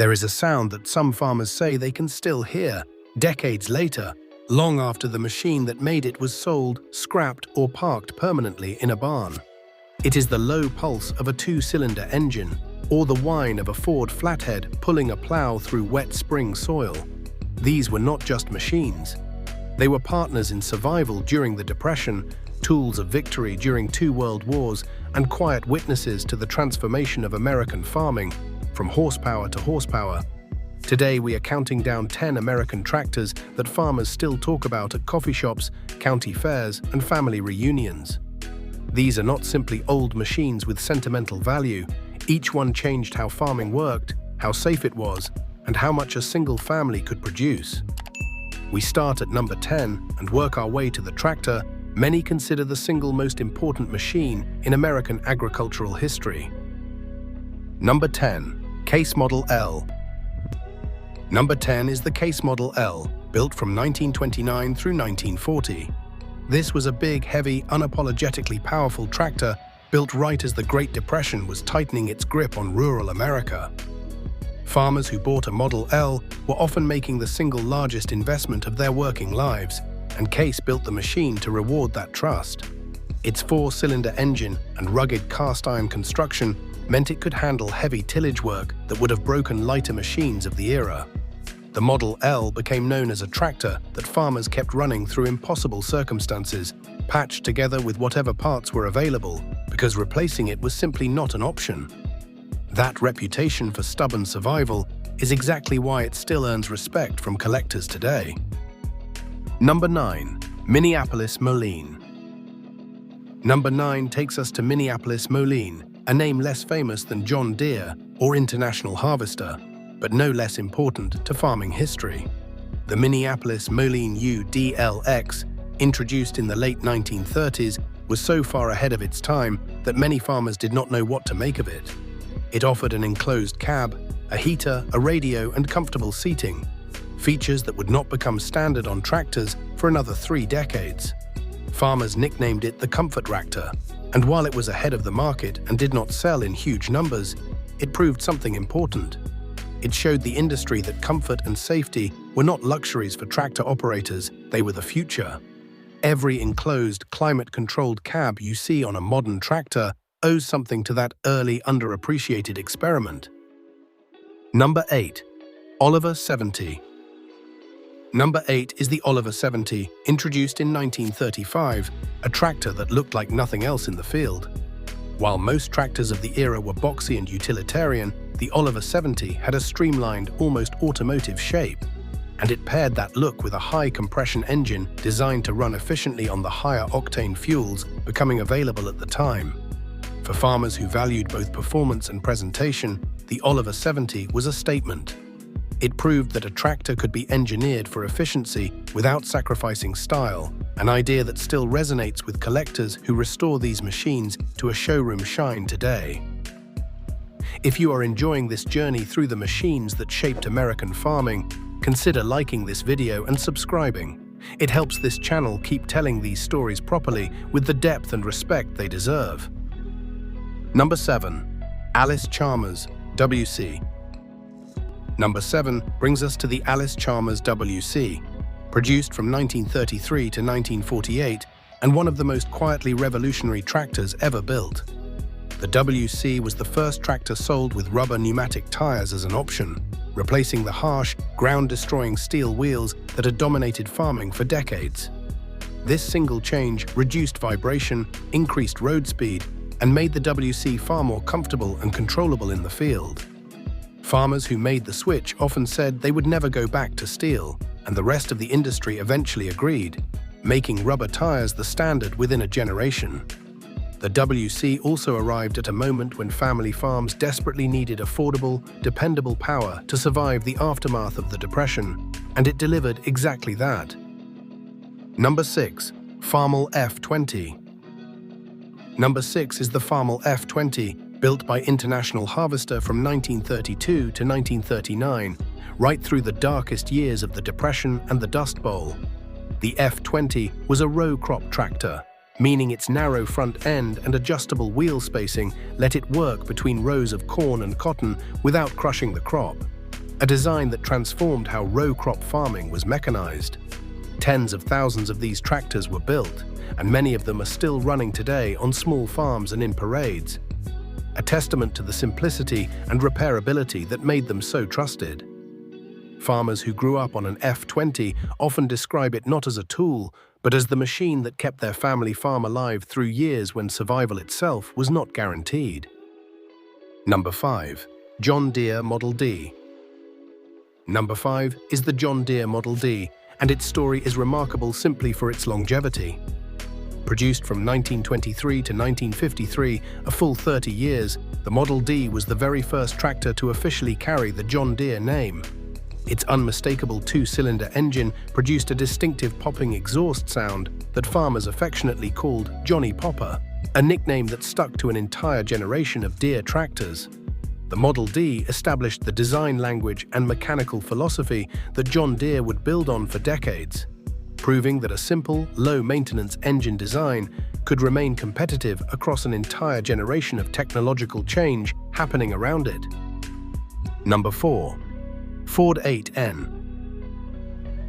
There is a sound that some farmers say they can still hear, decades later, long after the machine that made it was sold, scrapped, or parked permanently in a barn. It is the low pulse of a two-cylinder engine, or the whine of a Ford flathead pulling a plow through wet spring soil. These were not just machines. They were partners in survival during the Depression, tools of victory during 2 world wars, and quiet witnesses to the transformation of American farming, from horsepower to horsepower. Today we are counting down 10 American tractors that farmers still talk about at coffee shops, county fairs, and family reunions. These are not simply old machines with sentimental value. Each one changed how farming worked, how safe it was, and how much a single family could produce. We start at number 10 and work our way to the tractor many consider the single most important machine in American agricultural history. Number 10. Case Model L. Number 10 is the Case Model L, built from 1929 through 1940. This was a big, heavy, unapologetically powerful tractor built right as the Great Depression was tightening its grip on rural America. Farmers who bought a Model L were often making the single largest investment of their working lives, and Case built the machine to reward that trust. Its 4-cylinder engine and rugged cast-iron construction meant it could handle heavy tillage work that would have broken lighter machines of the era. The Model L became known as a tractor that farmers kept running through impossible circumstances, patched together with whatever parts were available, because replacing it was simply not an option. That reputation for stubborn survival is exactly why it still earns respect from collectors today. Number 9. Minneapolis Moline. Number 9 takes us to Minneapolis Moline, a name less famous than John Deere or International Harvester, but no less important to farming history. The Minneapolis Moline UDLX, introduced in the late 1930s, was so far ahead of its time that many farmers did not know what to make of it. It offered an enclosed cab, a heater, a radio, and comfortable seating, features that would not become standard on tractors for another 3 decades. Farmers nicknamed it the Comfort Tractor, and while it was ahead of the market and did not sell in huge numbers, it proved something important. It showed the industry that comfort and safety were not luxuries for tractor operators, they were the future. Every enclosed, climate-controlled cab you see on a modern tractor owes something to that early, underappreciated experiment. Number 8. Oliver 70. Number 8 is the Oliver 70, introduced in 1935, a tractor that looked like nothing else in the field. While most tractors of the era were boxy and utilitarian, the Oliver 70 had a streamlined, almost automotive shape, and it paired that look with a high-compression engine designed to run efficiently on the higher-octane fuels becoming available at the time. For farmers who valued both performance and presentation, the Oliver 70 was a statement. It proved that a tractor could be engineered for efficiency without sacrificing style, an idea that still resonates with collectors who restore these machines to a showroom shine today. If you are enjoying this journey through the machines that shaped American farming, consider liking this video and subscribing. It helps this channel keep telling these stories properly with the depth and respect they deserve. Number 7. Allis Chalmers, WC. Number 7 brings us to the Allis Chalmers WC, produced from 1933 to 1948 and one of the most quietly revolutionary tractors ever built. The WC was the first tractor sold with rubber pneumatic tires as an option, replacing the harsh, ground-destroying steel wheels that had dominated farming for decades. This single change reduced vibration, increased road speed, and made the WC far more comfortable and controllable in the field. Farmers who made the switch often said they would never go back to steel, and the rest of the industry eventually agreed, making rubber tires the standard within a generation. The WC also arrived at a moment when family farms desperately needed affordable, dependable power to survive the aftermath of the Depression, and it delivered exactly that. Number 6. Farmall F20. Number 6 is the Farmall F20, built by International Harvester from 1932 to 1939, right through the darkest years of the Depression and the Dust Bowl. The F20 was a row crop tractor, meaning its narrow front end and adjustable wheel spacing let it work between rows of corn and cotton without crushing the crop. a design that transformed how row crop farming was mechanized. Tens of thousands of these tractors were built, and many of them are still running today on small farms and in parades, a testament to the simplicity and repairability that made them so trusted. Farmers who grew up on an F20 often describe it not as a tool, but as the machine that kept their family farm alive through years when survival itself was not guaranteed. Number 5. John Deere Model D. Number 5 is the John Deere Model D, and its story is remarkable simply for its longevity. Produced from 1923 to 1953, a full 30 years, the Model D was the very first tractor to officially carry the John Deere name. Its unmistakable two-cylinder engine produced a distinctive popping exhaust sound that farmers affectionately called Johnny Popper, a nickname that stuck to an entire generation of Deere tractors. The Model D established the design language and mechanical philosophy that John Deere would build on for decades, proving that a simple, low-maintenance engine design could remain competitive across an entire generation of technological change happening around it. Number 4. Ford 8N.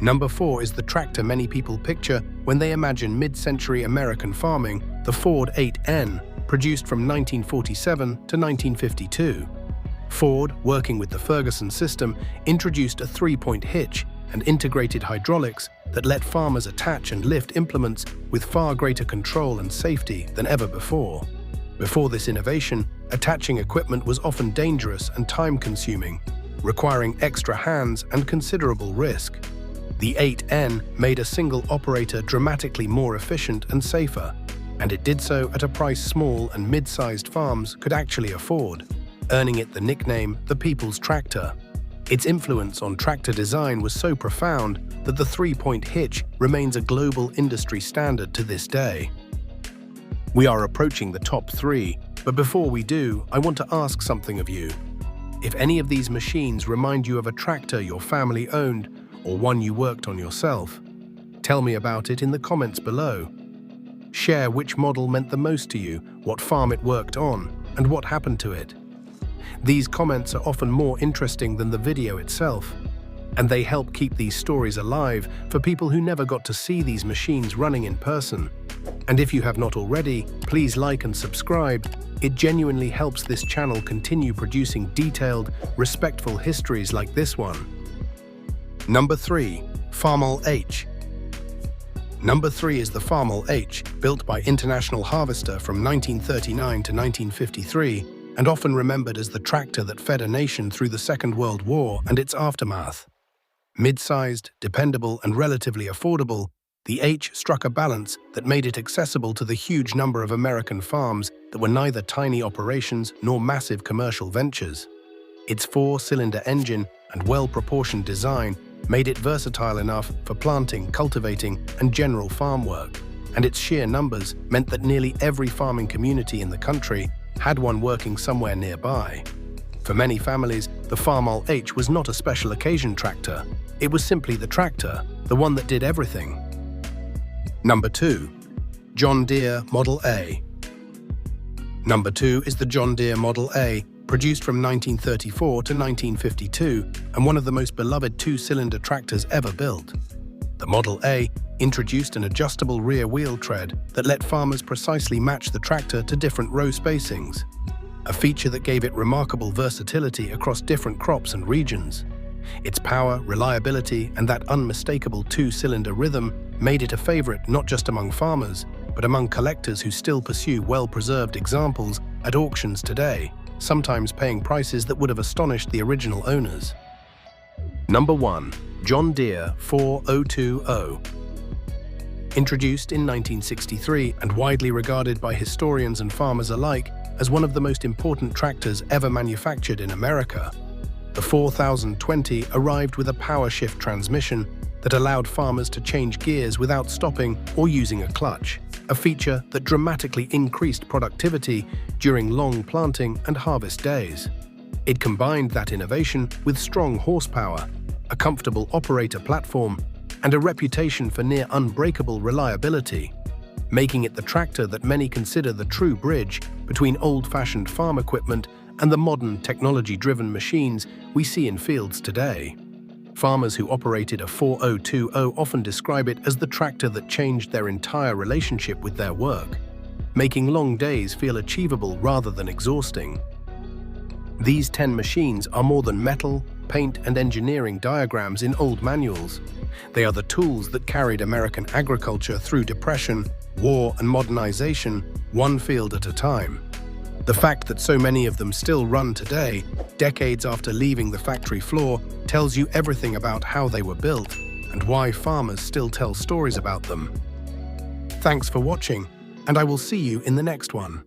Number 4 is the tractor many people picture when they imagine mid-century American farming, the Ford 8N, produced from 1947 to 1952. Ford, working with the Ferguson system, introduced a three-point hitch and integrated hydraulics that let farmers attach and lift implements with far greater control and safety than ever before. Before this innovation, attaching equipment was often dangerous and time-consuming, requiring extra hands and considerable risk. The 8N made a single operator dramatically more efficient and safer, and it did so at a price small and mid-sized farms could actually afford, earning it the nickname the People's Tractor. Its influence on tractor design was so profound that the three-point hitch remains a global industry standard to this day. We are approaching the top 3, but before we do, I want to ask something of you. If any of these machines remind you of a tractor your family owned or one you worked on yourself, tell me about it in the comments below. Share which model meant the most to you, what farm it worked on, and what happened to it. These comments are often more interesting than the video itself, and they help keep these stories alive for people who never got to see these machines running in person. And if you have not already, please like and subscribe. It genuinely helps this channel continue producing detailed, respectful histories like this one. Number 3. Farmall H. Number 3 is the Farmall H, built by International Harvester from 1939 to 1953, and often remembered as the tractor that fed a nation through the Second World War and its aftermath. Mid-sized, dependable, and relatively affordable, the H struck a balance that made it accessible to the huge number of American farms that were neither tiny operations nor massive commercial ventures. Its four-cylinder engine and well-proportioned design made it versatile enough for planting, cultivating, and general farm work, and its sheer numbers meant that nearly every farming community in the country had one working somewhere nearby. For many families, the Farmall H was not a special occasion tractor. It was simply the tractor, the one that did everything. Number 2. John Deere Model A. Number 2 is the John Deere Model A, produced from 1934 to 1952, and one of the most beloved two-cylinder tractors ever built. The Model A introduced an adjustable rear wheel tread that let farmers precisely match the tractor to different row spacings, a feature that gave it remarkable versatility across different crops and regions. Its power, reliability, and that unmistakable two-cylinder rhythm made it a favorite not just among farmers, but among collectors who still pursue well-preserved examples at auctions today, sometimes paying prices that would have astonished the original owners. Number 1. John Deere 4020. Introduced in 1963 and widely regarded by historians and farmers alike as one of the most important tractors ever manufactured in America, the 4020 arrived with a power shift transmission that allowed farmers to change gears without stopping or using a clutch, a feature that dramatically increased productivity during long planting and harvest days. It combined that innovation with strong horsepower, a comfortable operator platform, and a reputation for near unbreakable reliability, making it the tractor that many consider the true bridge between old-fashioned farm equipment and the modern technology-driven machines we see in fields today. Farmers who operated a 4020 often describe it as the tractor that changed their entire relationship with their work, making long days feel achievable rather than exhausting. These 10 machines are more than metal, paint, and engineering diagrams in old manuals. They are the tools that carried American agriculture through depression, war, and modernization, one field at a time. The fact that so many of them still run today, decades after leaving the factory floor, tells you everything about how they were built and why farmers still tell stories about them. Thanks for watching, and I will see you in the next one.